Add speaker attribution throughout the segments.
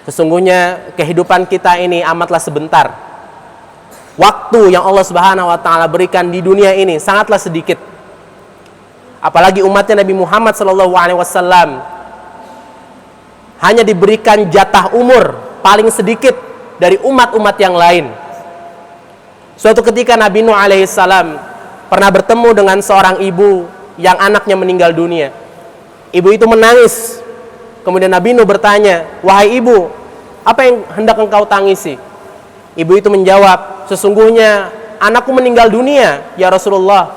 Speaker 1: Sesungguhnya kehidupan kita ini amatlah sebentar. Waktu yang Allah Subhanahu wa taala berikan di dunia ini sangatlah sedikit. Apalagi umatnya Nabi Muhammad SAW hanya diberikan jatah umur paling sedikit dari umat-umat yang lain. Suatu ketika Nabi Nuh alaihissalam pernah bertemu dengan seorang ibu yang anaknya meninggal dunia. Ibu itu menangis. Kemudian Nabi Nuh bertanya, "Wahai ibu, apa yang hendak engkau tangisi?" Ibu itu menjawab, "Sesungguhnya anakku meninggal dunia, ya Rasulullah,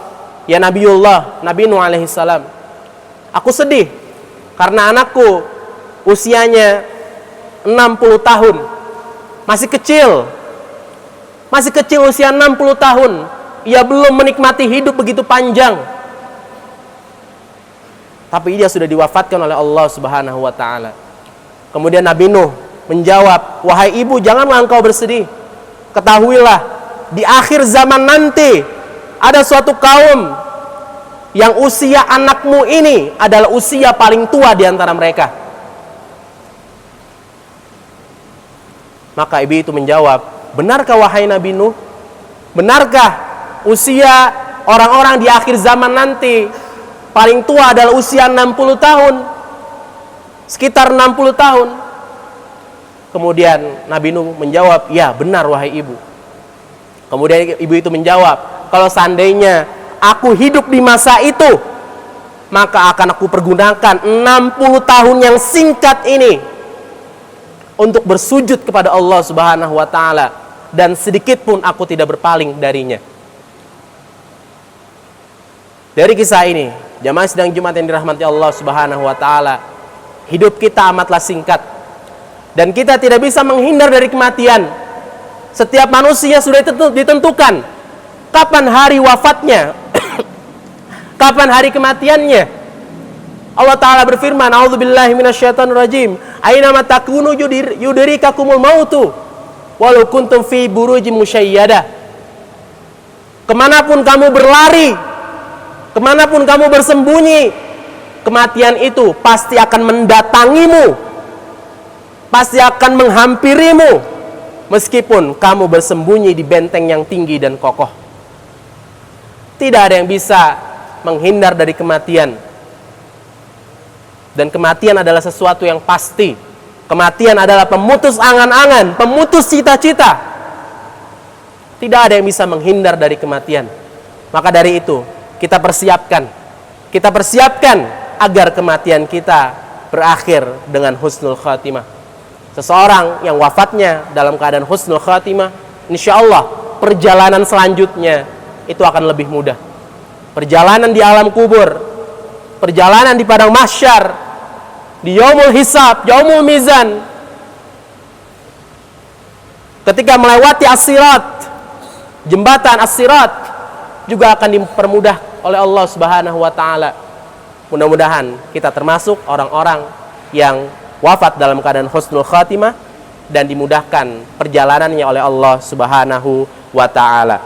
Speaker 1: ya Nabiullah, Nabi Nuh alaihissalam. Aku sedih karena anakku usianya 60 tahun. Masih kecil usia 60 tahun. Ia belum menikmati hidup begitu panjang. Tapi dia sudah diwafatkan oleh Allah Subhanahu wa taala." Kemudian Nabi Nuh menjawab, "Wahai ibu, janganlah engkau bersedih. Ketahuilah, di akhir zaman nanti ada suatu kaum yang usia anakmu ini adalah usia paling tua di antara mereka." Maka ibu itu menjawab, "Benarkah wahai Nabi Nuh? Benarkah usia orang-orang di akhir zaman nanti paling tua adalah usia 60 tahun? Sekitar 60 tahun." Kemudian Nabi Nuh menjawab, "Ya, benar wahai ibu." Kemudian ibu itu menjawab, "Kalau seandainya aku hidup di masa itu, maka akan aku pergunakan 60 tahun yang singkat ini untuk bersujud kepada Allah Subhanahu wa taala, dan sedikit pun aku tidak berpaling darinya." Dari kisah ini, jamaah sidang Jumat yang dirahmati Allah Subhanahu wa taala, hidup kita amatlah singkat dan kita tidak bisa menghindar dari kematian. Setiap manusia sudah ditentukan kapan hari wafatnya, kapan hari kematiannya. Allah Ta'ala berfirman, "A'udzubillahi minasyaitonirrajim. Ainama takunu yudrikakumul mautu walau kuntum fi burujim musyayyadah." Kemanapun kamu berlari, kemanapun kamu bersembunyi, kematian itu pasti akan mendatangimu, pasti akan menghampirimu, meskipun kamu bersembunyi di benteng yang tinggi dan kokoh. Tidak ada yang bisa menghindar dari kematian. Dan kematian adalah sesuatu yang pasti. Kematian adalah pemutus angan-angan, pemutus cita-cita. Tidak ada yang bisa menghindar dari kematian. Maka dari itu, kita persiapkan agar kematian kita berakhir dengan husnul khatimah. Seseorang yang wafatnya dalam keadaan husnul khatimah, insya Allah perjalanan selanjutnya itu akan lebih mudah. Perjalanan di alam kubur, perjalanan di padang mahsyar, di yaumul hisab, yaumul mizan, ketika melewati as-sirat, jembatan as-sirat juga akan dipermudah oleh Allah Subhanahu wa taala. Mudah-mudahan kita termasuk orang-orang yang wafat dalam keadaan husnul khatimah dan dimudahkan perjalanannya oleh Allah Subhanahu wa taala.